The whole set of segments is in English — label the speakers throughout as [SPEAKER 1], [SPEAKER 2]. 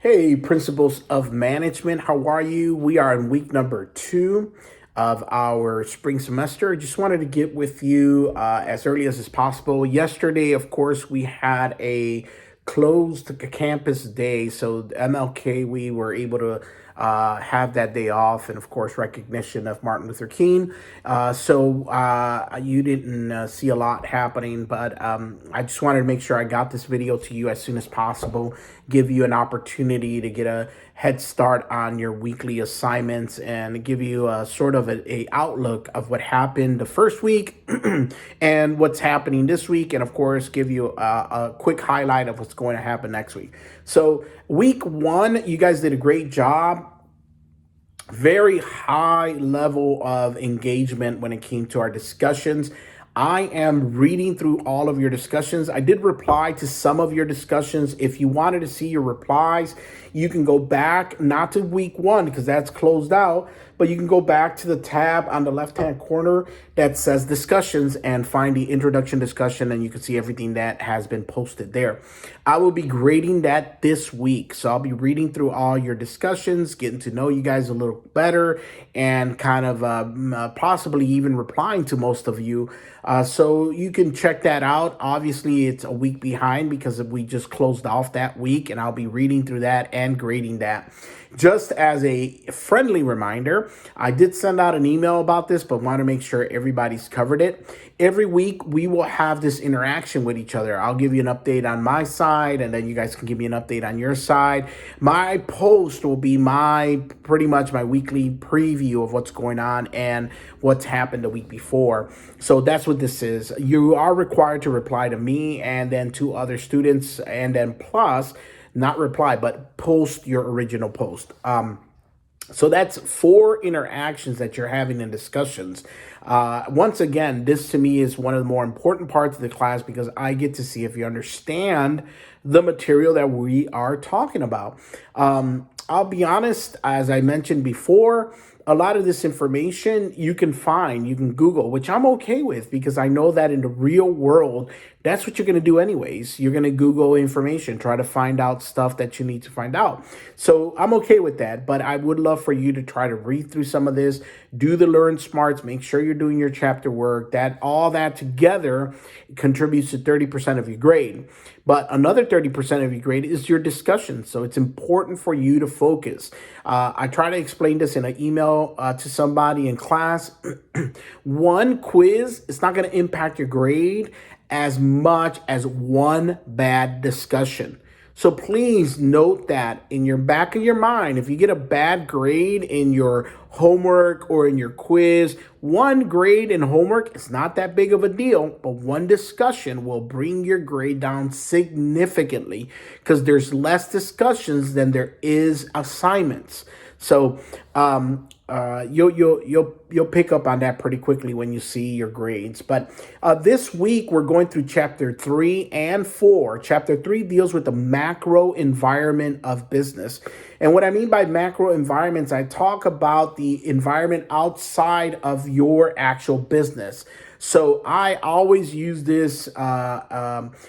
[SPEAKER 1] Hey, Principles of Management, how are you? We are in week number 2 of our spring semester. I just wanted to get with you as early as is possible. Yesterday, of course, we had a closed campus day, so MLK, we were able to have that day off, and of course, recognition of Martin Luther King. So you didn't see a lot happening, but I just wanted to make sure I got this video to you as soon as possible, give you an opportunity to get a head start on your weekly assignments and give you a sort of a outlook of what happened the first week and what's happening this week, and of course give you a quick highlight of what's going to happen next week. So week 1, you guys did a great job. Very high level of engagement when it came to our discussions. I am reading through all of your discussions. I did reply to some of your discussions. If you wanted to see your replies, you can go back, not to week 1 because that's closed out, but you can go back to the tab on the left-hand corner that says discussions and find the introduction discussion, and you can see everything that has been posted there. I will be grading that this week. So I'll be reading through all your discussions, getting to know you guys a little better, and kind of possibly even replying to most of you. So you can check that out. Obviously, it's a week behind because we just closed off that week, and I'll be reading through that and grading that. Just as a friendly reminder, I did send out an email about this, but want to make sure everybody's covered it. Every week, we will have this interaction with each other. I'll give you an update on my side, and then you guys can give me an update on your side. My post will be pretty much my weekly preview of what's going on and what's happened the week before. So that's what this is. You are required to reply to me and then to other students, and then plus, not reply, but post your original post. So that's 4 interactions that you're having in discussions. Once again, this to me is one of the more important parts of the class because I get to see if you understand the material that we are talking about. I'll be honest, as I mentioned before, a lot of this information you can Google, which I'm okay with because I know that in the real world, that's what you're going to do anyways. You're going to Google information, try to find out stuff that you need to find out. So I'm okay with that, but I would love for you to try to read through some of this, do the Learn Smarts, make sure you're doing your chapter work. All that together contributes to 30% of your grade. But another 30% of your grade is your discussion. So it's important for you to focus. I try to explain this in an email to somebody in class. One quiz, it's not going to impact your grade as much as one bad discussion. So please note that in your back of your mind, if you get a bad grade in your homework or in your quiz, one grade in homework is not that big of a deal, but one discussion will bring your grade down significantly because there's less discussions than there is assignments. So you'll pick up on that pretty quickly when you see your grades. But this week we're going through chapter 3 and 4. Chapter 3 deals with the macro environment of business. And what I mean by macro environments, I talk about the environment outside of your actual business. So I always use this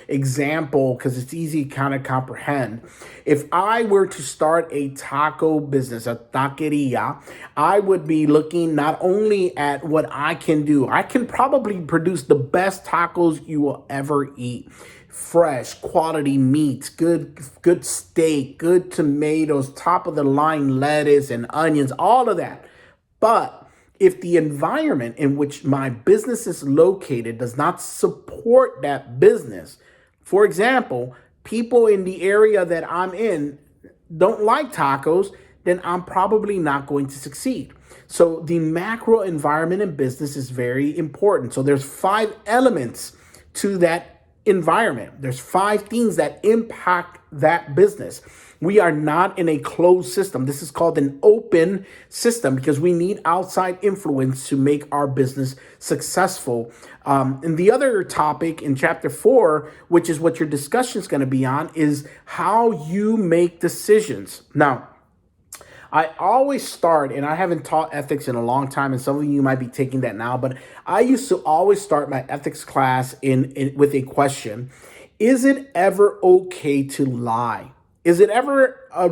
[SPEAKER 1] example because it's easy to kind of comprehend. If I were to start a taco business, a taqueria, I would be looking not only at what I can do. I can probably produce the best tacos you will ever eat. Fresh, quality meats, good steak, good tomatoes, top of the line lettuce and onions, all of that. But if the environment in which my business is located does not support that business, for example, people in the area that I'm in don't like tacos, then I'm probably not going to succeed. So the macro environment in business is very important. So there's 5 elements to that environment. There's 5 things that impact that business. We are not in a closed system. This is called an open system because we need outside influence to make our business successful. And the other topic in chapter 4, which is what your discussion is going to be on, is how you make decisions. Now, I always start, and I haven't taught ethics in a long time, and some of you might be taking that now, but I used to always start my ethics class with a question. Is it ever okay to lie? Is there ever a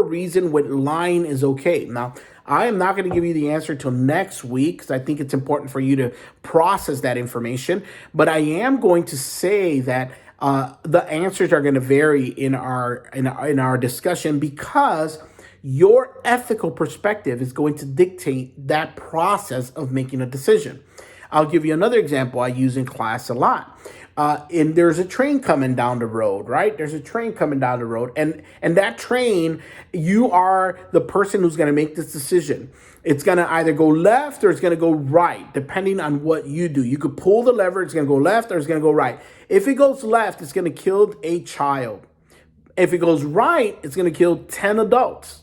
[SPEAKER 1] reason when lying is okay? Now, I am not going to give you the answer till next week because I think it's important for you to process that information. But I am going to say that the answers are going to vary in our discussion because your ethical perspective is going to dictate that process of making a decision. I'll give you another example I use in class a lot. And there's a train coming down the road, right? There's a train coming down the road, and that train, you are the person who's going to make this decision. It's going to either go left or it's going to go right, depending on what you do. You could pull the lever, it's going to go left or it's going to go right. If it goes left, it's going to kill a child. If it goes right, it's going to kill 10 adults.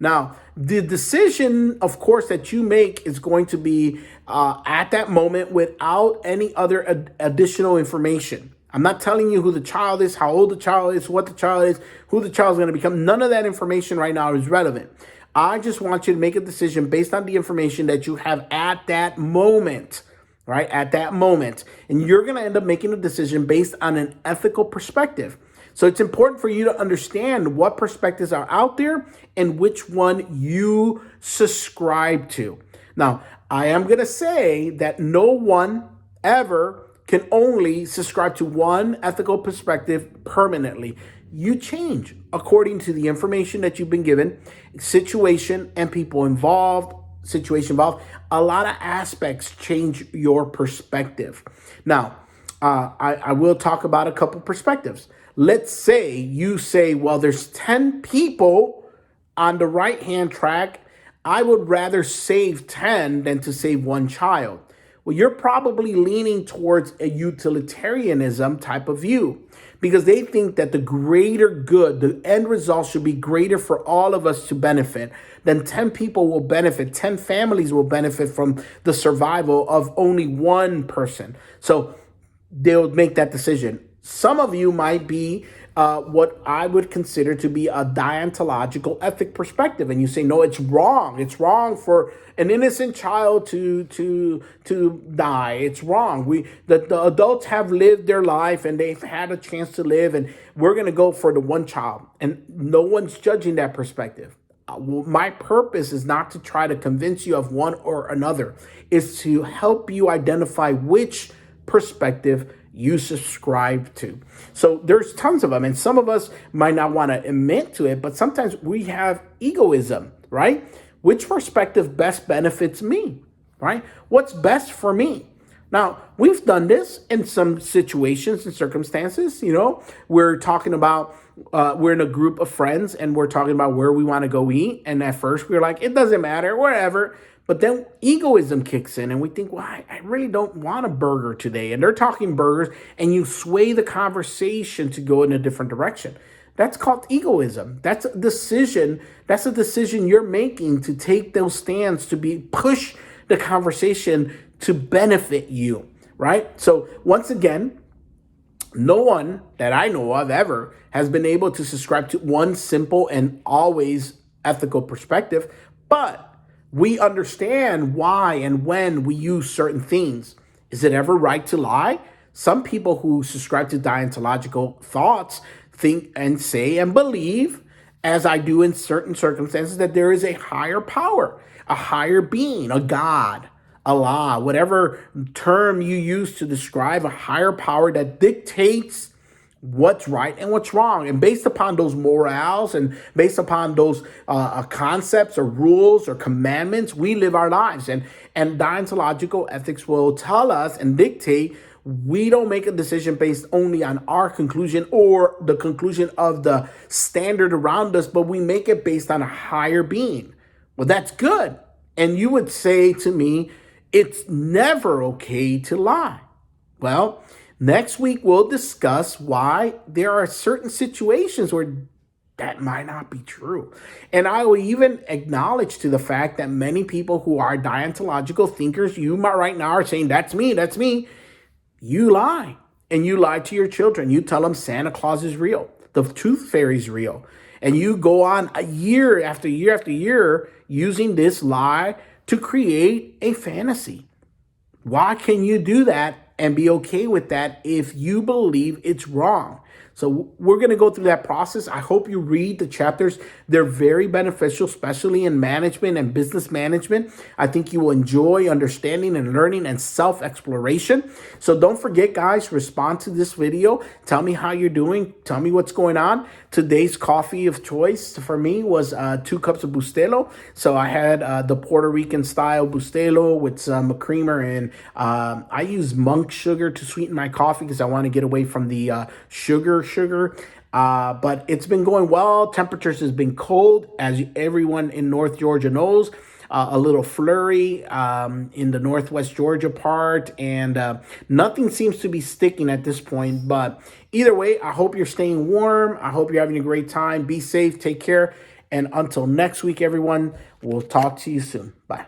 [SPEAKER 1] Now, the decision, of course, that you make is going to be at that moment without any other additional information. I'm not telling you who the child is, how old the child is, what the child is, who the child is going to become. None of that information right now is relevant. I just want you to make a decision based on the information that you have at that moment, right? At that moment. And you're going to end up making a decision based on an ethical perspective. So it's important for you to understand what perspectives are out there and which one you subscribe to. Now, I am going to say that no one ever can only subscribe to one ethical perspective permanently. You change according to the information that you've been given, situation and people involved, situation involved. A lot of aspects change your perspective. Now, I will talk about a couple perspectives. Let's say you say, well, there's 10 people on the right-hand track. I would rather save 10 than to save one child. Well, you're probably leaning towards a utilitarianism type of view because they think that the greater good, the end result should be greater for all of us to benefit. Then 10 people will benefit, 10 families will benefit from the survival of only one person. So they'll make that decision. Some of you might be what I would consider to be a deontological ethic perspective. And you say, no, it's wrong. It's wrong for an innocent child to die. It's wrong. The adults have lived their life and they've had a chance to live. And we're going to go for the one child. And no one's judging that perspective. My purpose is not to try to convince you of one or another. It's to help you identify which perspective you subscribe to. So there's tons of them, and some of us might not want to admit to it, but sometimes we have egoism, right? Which perspective best benefits me, right? What's best for me? Now, we've done this in some situations and circumstances. We're talking about, we're in a group of friends and we're talking about where we want to go eat. And at first we were like, it doesn't matter, wherever. But then egoism kicks in and we think, well, I really don't want a burger today. And they're talking burgers and you sway the conversation to go in a different direction. That's called egoism. That's a decision. That's a decision you're making to take those stands to push the conversation to benefit you, right? So once again, no one that I know of ever has been able to subscribe to one simple and always ethical perspective, but we understand why and when we use certain things. Is it ever right to lie? Some people who subscribe to deontological thoughts think and say and believe, as I do in certain circumstances, that there is a higher power, a higher being, a God, Allah, whatever term you use to describe a higher power that dictates what's right and what's wrong. And based upon those morals and based upon those concepts or rules or commandments, we live our lives. And deontological ethics will tell us and dictate we don't make a decision based only on our conclusion or the conclusion of the standard around us, but we make it based on a higher being. Well, that's good. And you would say to me, it's never okay to lie. Well, next week, we'll discuss why there are certain situations where that might not be true. And I will even acknowledge to the fact that many people who are deontological thinkers, you might right now are saying, that's me. You lie. And you lie to your children. You tell them Santa Claus is real. The tooth fairy is real. And you go on a year after year after year using this lie to create a fantasy. Why can you do that and be okay with that if you believe it's wrong? So we're going to go through that process. I hope you read the chapters. They're very beneficial, especially in management and business management. I think you will enjoy understanding and learning and self-exploration. So don't forget, guys, respond to this video. Tell me how you're doing. Tell me what's going on. Today's coffee of choice for me was 2 cups of Bustelo. So I had the Puerto Rican style Bustelo with some creamer, and I use monk sugar to sweeten my coffee because I want to get away from the sugar. But it's been going well. Temperatures has been cold, as everyone in North Georgia knows. A little flurry in the Northwest Georgia part, and nothing seems to be sticking at this point. But either way, I hope you're staying warm. I hope you're having a great time. Be safe. Take care. And until next week, everyone, we'll talk to you soon. Bye.